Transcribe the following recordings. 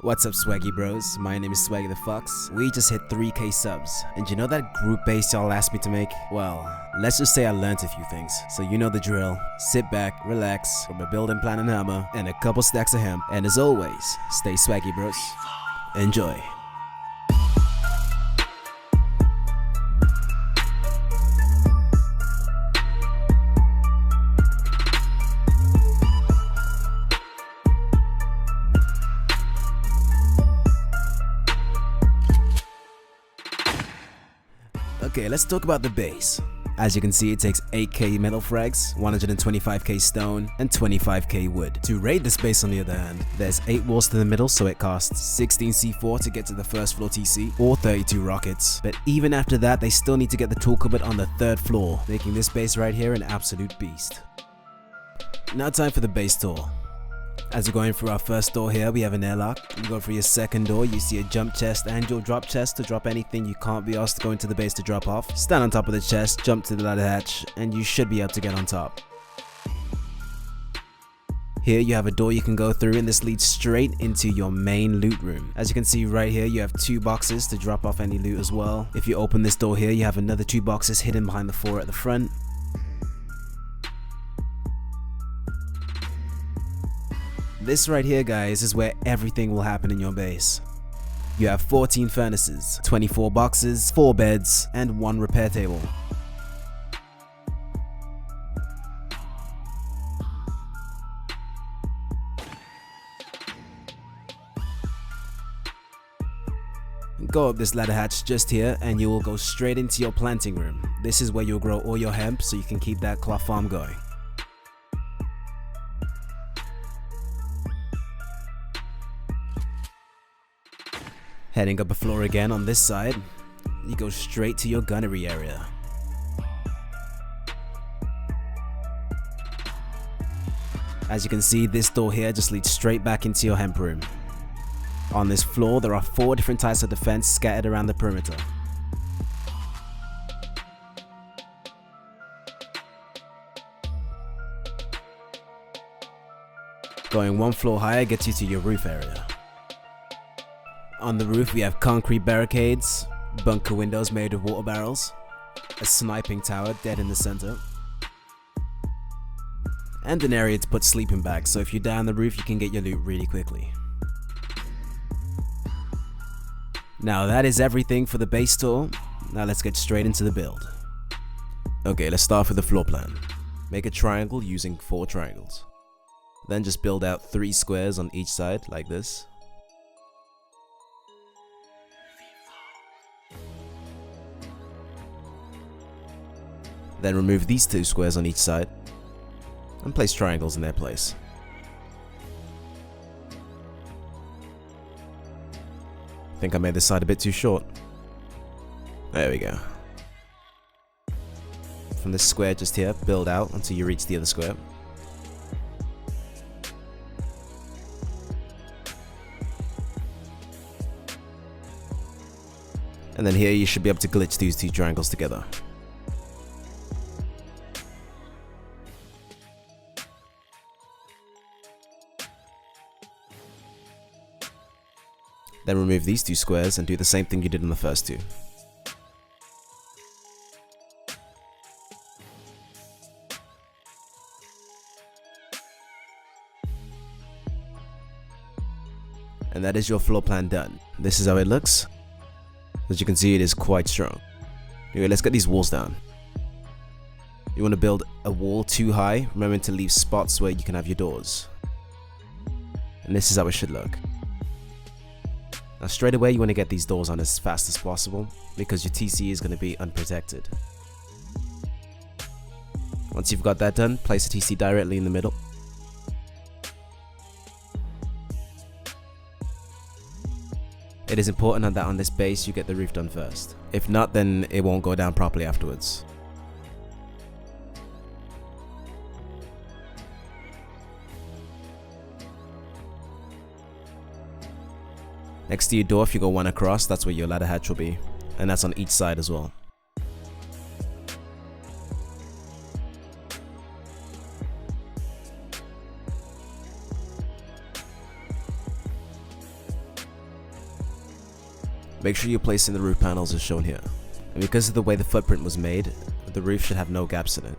What's up, Swaggy bros? My name is Swaggy the Fox. We just hit 3K subs. And you know that group base y'all asked me to make? Well, let's just say I learned a few things. So you know the drill. Sit back, relax, from a building plan and hammer, and a couple stacks of hemp. And as always, stay swaggy bros. Enjoy. Okay, let's talk about the base. As you can see, it takes 8k metal frags, 125k stone, and 25k wood. To raid this base on the other hand, there's 8 walls to the middle, so it costs 16 C4 to get to the first floor TC, or 32 rockets. But even after that, they still need to get the tool cupboard on the 3rd floor, making this base right here an absolute beast. Now time for the base tour. As we're going through our first door here, we have an airlock. You go through your second door, you see a jump chest and your drop chest to drop anything you can't be asked to go into the base to drop off. Stand on top of the chest, jump to the ladder hatch, and you should be able to get on top. Here you have a door you can go through, and this leads straight into your main loot room. As you can see right here, you have 2 boxes to drop off any loot as well. If you open this door here, you have another 2 boxes hidden behind the 4 at the front. This right here, guys, is where everything will happen in your base. You have 14 furnaces, 24 boxes, 4 beds, and 1 repair table. Go up this ladder hatch just here and you will go straight into your planting room. This is where you'll grow all your hemp so you can keep that cloth farm going. Heading up a floor again on this side, you go straight to your gunnery area. As you can see, this door here just leads straight back into your hemp room. On this floor, there are 4 different types of defense scattered around the perimeter. Going 1 floor higher gets you to your roof area. On the roof we have concrete barricades, bunker windows made of water barrels, a sniping tower dead in the center, and an area to put sleeping bags, so if you're down the roof you can get your loot really quickly. Now that is everything for the base tour. Now let's get straight into the build. Okay, let's start with the floor plan. Make a triangle using 4 triangles. Then just build out 3 squares on each side like this. Then remove these 2 squares on each side and place triangles in their place. I think I made this side a bit too short. There we go. From this square just here, build out until you reach the other square. And then here you should be able to glitch these 2 triangles together. Then remove these 2 squares and do the same thing you did on the first 2. And that is your floor plan done. This is how it looks. As you can see, it is quite strong. Anyway, let's get these walls down. You want to build a wall too high, remembering to leave spots where you can have your doors. And this is how it should look. Now straight away you want to get these doors on as fast as possible because your TC is going to be unprotected. Once you've got that done, place a TC directly in the middle. It is important that on this base you get the roof done first. If not, then it won't go down properly afterwards. Next to your door, if you go 1 across, that's where your ladder hatch will be, and that's on each side as well. Make sure you're placing the roof panels as shown here. And because of the way the footprint was made, the roof should have no gaps in it.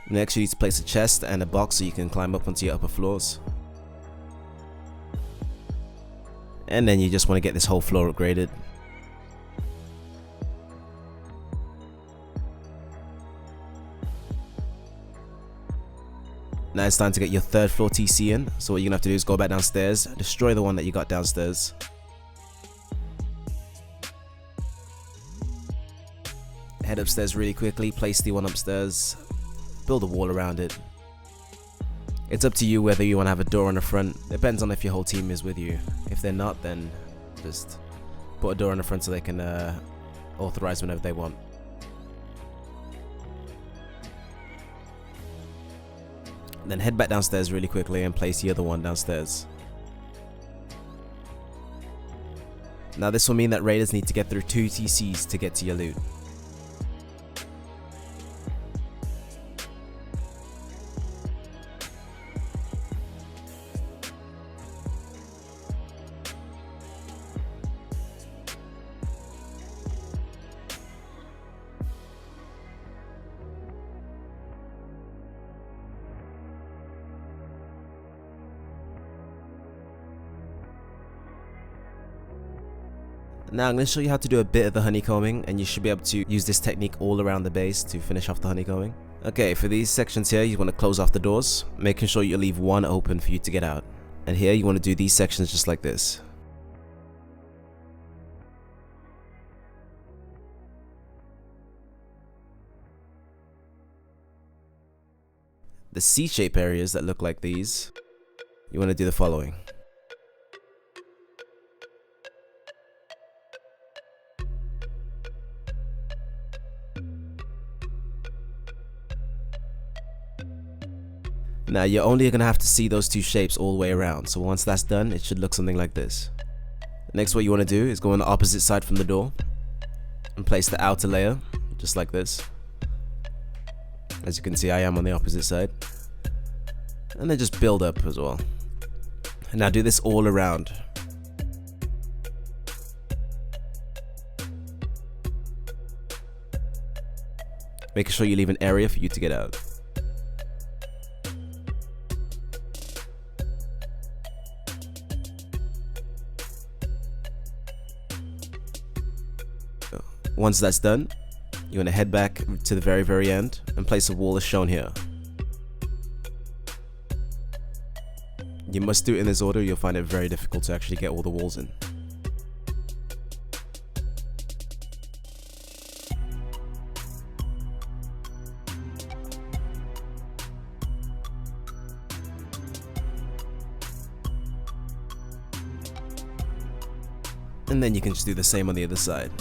Next, you need to place a chest and a box so you can climb up onto your upper floors. And then you just want to get this whole floor upgraded. Now it's time to get your third floor TC in. So what you're gonna have to do is go back downstairs, destroy the one that you got downstairs. Head upstairs really quickly, place the one upstairs, build a wall around it. It's up to you whether you want to have a door on the front. Depends on if your whole team is with you. If they're not, then just put a door on the front so they can authorize whenever they want. Then head back downstairs really quickly and place the other one downstairs. Now this will mean that raiders need to get through 2 TCs to get to your loot. Now I'm going to show you how to do a bit of the honeycombing, and you should be able to use this technique all around the base to finish off the honeycombing. Okay, for these sections here, you want to close off the doors, making sure you leave one open for you to get out. And here you want to do these sections just like this. The C-shape areas that look like these, you want to do the following. Now you're only going to have to see those 2 shapes all the way around, so once that's done it should look something like this. Next, what you want to do is go on the opposite side from the door and place the outer layer just like this. As you can see, I am on the opposite side. And then just build up as well. And now do this all around. Making sure you leave an area for you to get out. Once that's done, you want to head back to the very end and place a wall as shown here. You must do it in this order, you'll find it very difficult to actually get all the walls in. And then you can just do the same on the other side.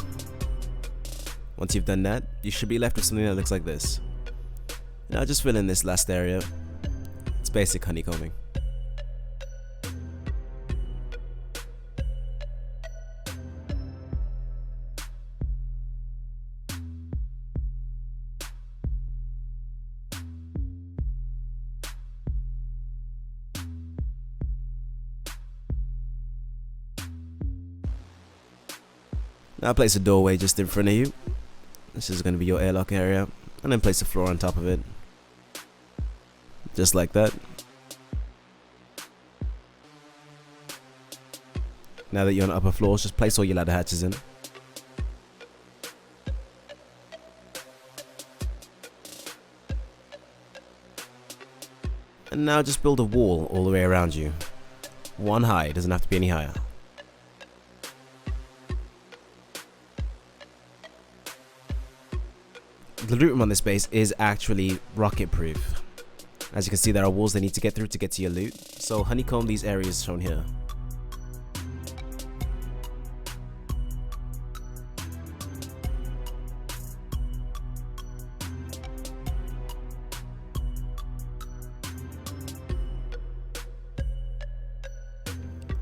Once you've done that, you should be left with something that looks like this. Now just fill in this last area. It's basic honeycombing. Now place a doorway just in front of you. This is going to be your airlock area, and then place a floor on top of it. Just like that. Now that you're on the upper floors, just place all your ladder hatches in. And now just build a wall all the way around you. One high, doesn't have to be any higher. The loot room on this base is actually rocket proof. As you can see, there are walls they need to get through to get to your loot, so honeycomb these areas shown here.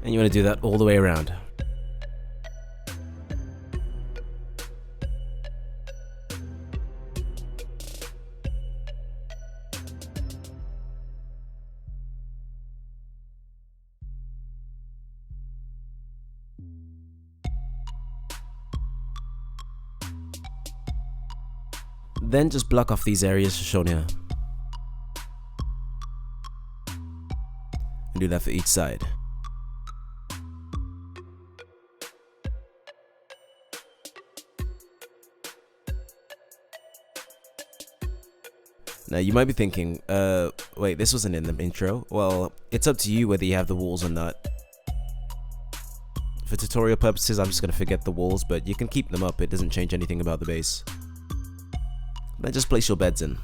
And you want to do that all the way around. Then just block off these areas shown here. And do that for each side. Now you might be thinking, wait, this wasn't in the intro. Well, it's up to you whether you have the walls or not. For tutorial purposes, I'm just going to forget the walls, but you can keep them up. It doesn't change anything about the base. Then just place your beds in.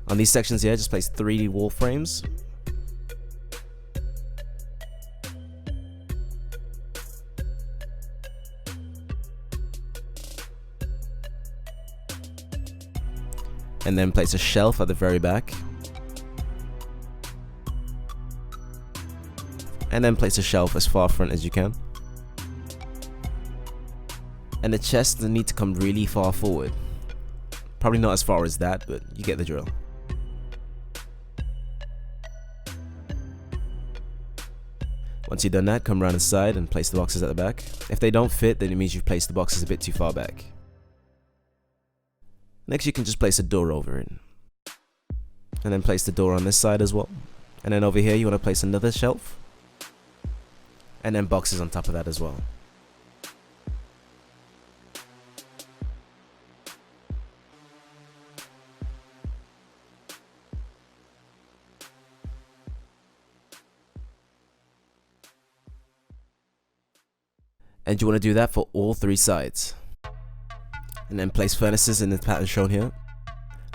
On these sections here, just place 3 wall frames. And then place a shelf at the very back. And then place a shelf as far front as you can. And the chests need to come really far forward. Probably not as far as that, but you get the drill. Once you've done that, come around the side and place the boxes at the back. If they don't fit, then it means you've placed the boxes a bit too far back. Next, you can just place a door over it. And then place the door on this side as well. And then over here, you want to place another shelf. And then boxes on top of that as well. And you want to do that for all 3 sides. And then place furnaces in the pattern shown here.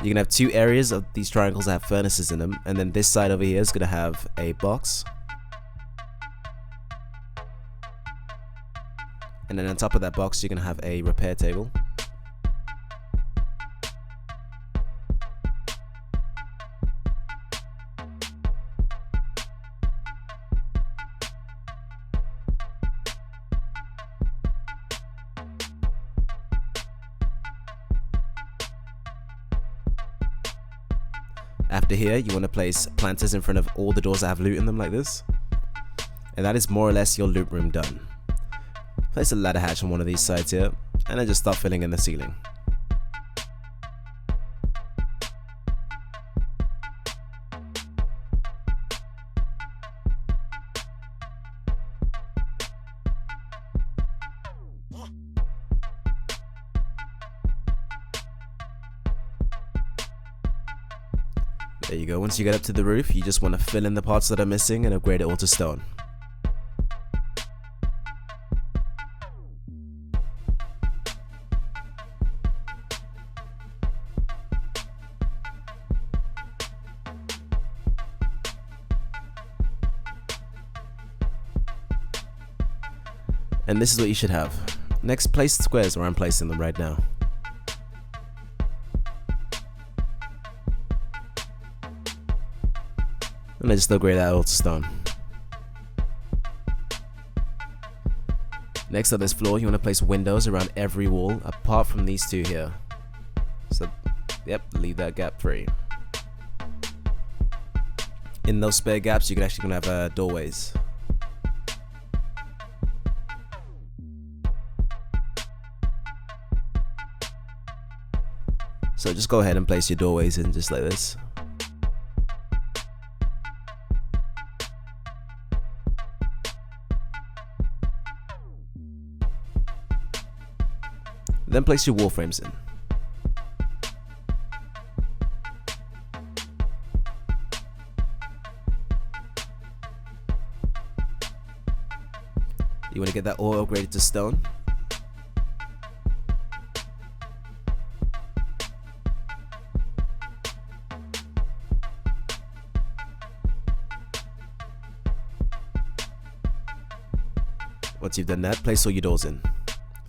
You can have 2 areas of these triangles that have furnaces in them, and then this side over here is going to have a box. And then on top of that box, you're going to have a repair table. After here, you want to place planters in front of all the doors that have loot in them like this. And that is more or less your loot room done. Place a ladder hatch on one of these sides here, and then just start filling in the ceiling. There you go. Once you get up to the roof, you just want to fill in the parts that are missing and upgrade it all to stone. And this is what you should have. Next, place squares where I'm placing them right now. And I just upgrade that all to stone. Next on this floor, you want to place windows around every wall apart from these 2 here. So, yep, leave that gap free. In those spare gaps, you can actually gonna have doorways. So just go ahead and place your doorways in just like this. Then place your wall frames in. You want to get that all upgraded to stone. Once you've done that, place all your doors in.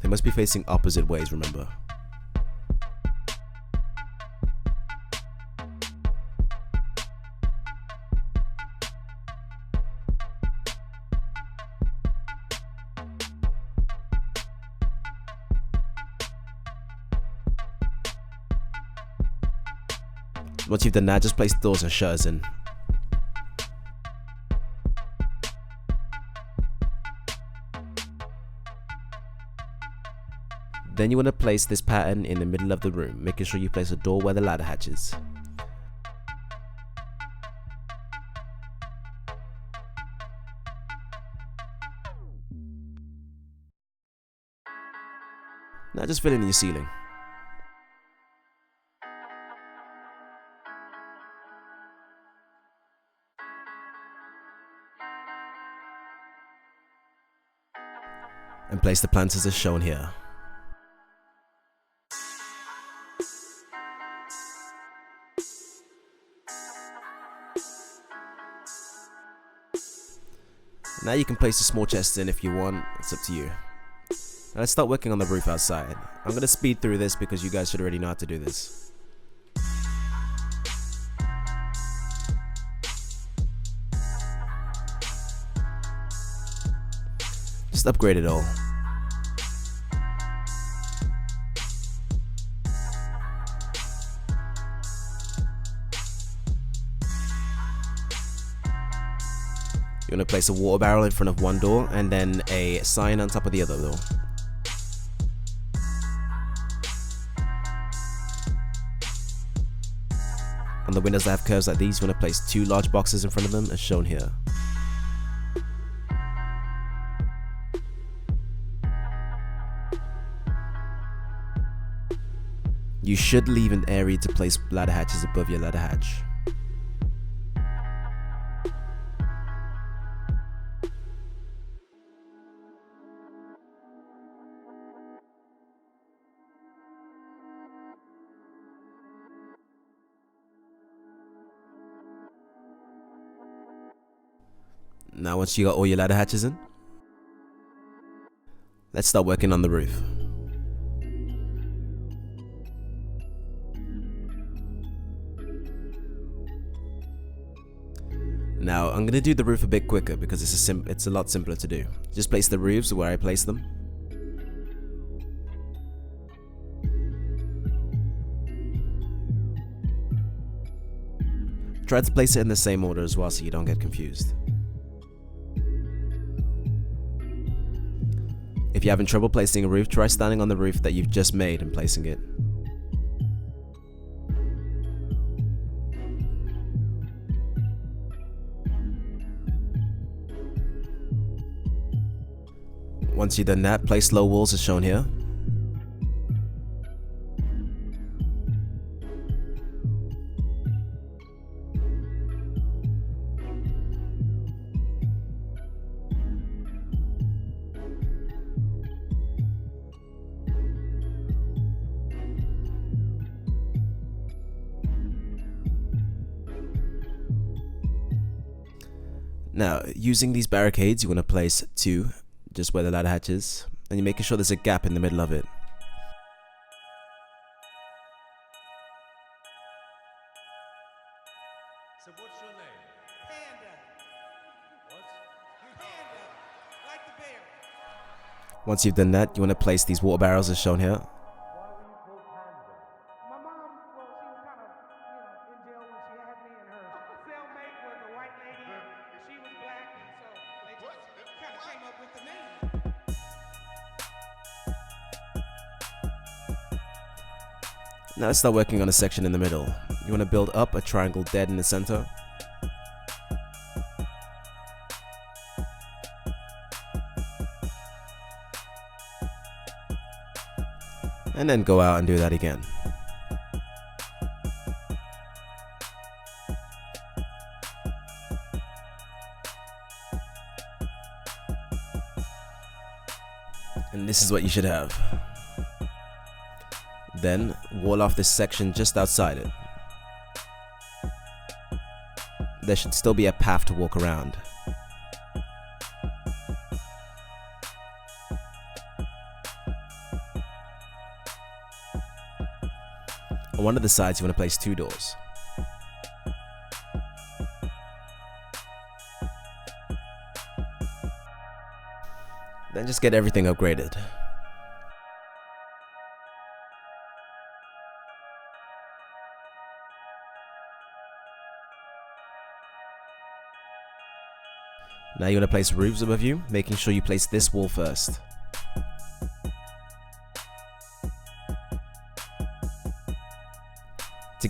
They must be facing opposite ways, remember. Once you've done that, just place doors and shutters in. Then you want to place this pattern in the middle of the room, making sure you place a door where the ladder hatch is. Now just fill in your ceiling. And place the planters as shown here. Now you can place the small chests in if you want, it's up to you. Now let's start working on the roof outside. I'm going to speed through this because you guys should already know how to do this. Just upgrade it all. You want to place a water barrel in front of one door and then a sign on top of the other door. On the windows that have curves like these, you want to place 2 large boxes in front of them as shown here. You should leave an area to place ladder hatches above your ladder hatch. Now once you got all your ladder hatches in, let's start working on the roof. Now I'm going to do the roof a bit quicker because it's a lot simpler to do. Just place the roofs where I place them. Try to place it in the same order as well so you don't get confused. If you're having trouble placing a roof, try standing on the roof that you've just made and placing it. Once you've done that, place low walls as shown here. Now, using these barricades, you want to place 2 just where the ladder hatch is, and you're making sure there's a gap in the middle of it. So what's your name? Panda. What? Panda. Like the bear. Once you've done that, you want to place these water barrels as shown here. My mom, well, she was kind of, in jail when she had me, and her cellmate was a white lady, and she was black, and so they just kind of came up with the name. Now let's start working on a section in the middle. You want to build up a triangle dead in the center. And then go out and do that again. And this is what you should have. Then wall off this section just outside it. There should still be a path to walk around. On one of the sides you want to place 2 doors. Then just get everything upgraded. Now you want to place roofs above you, making sure you place this wall first.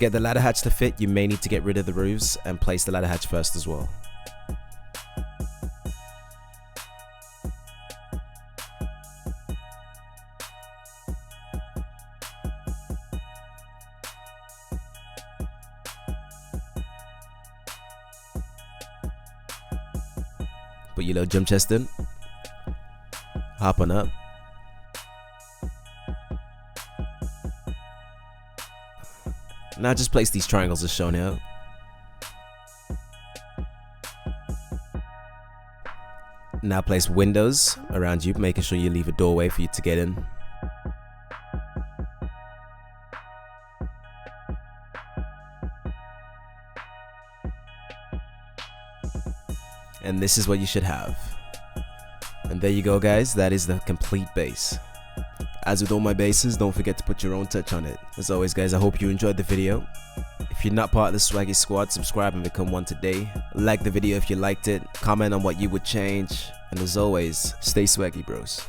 get the ladder hatch to fit, you may need to get rid of the roofs and place the ladder hatch first as well. Put your little jump chest in. Hop on up. Now just place these triangles as shown here. Now place windows around you, making sure you leave a doorway for you to get in. And this is what you should have. And there you go, guys, that is the complete base. As with all my bases, don't forget to put your own touch on it. As always, guys, I hope you enjoyed the video. If you're not part of the Swaggy squad, subscribe and become one today. Like the video if you liked it, comment on what you would change, and as always, stay swaggy, bros.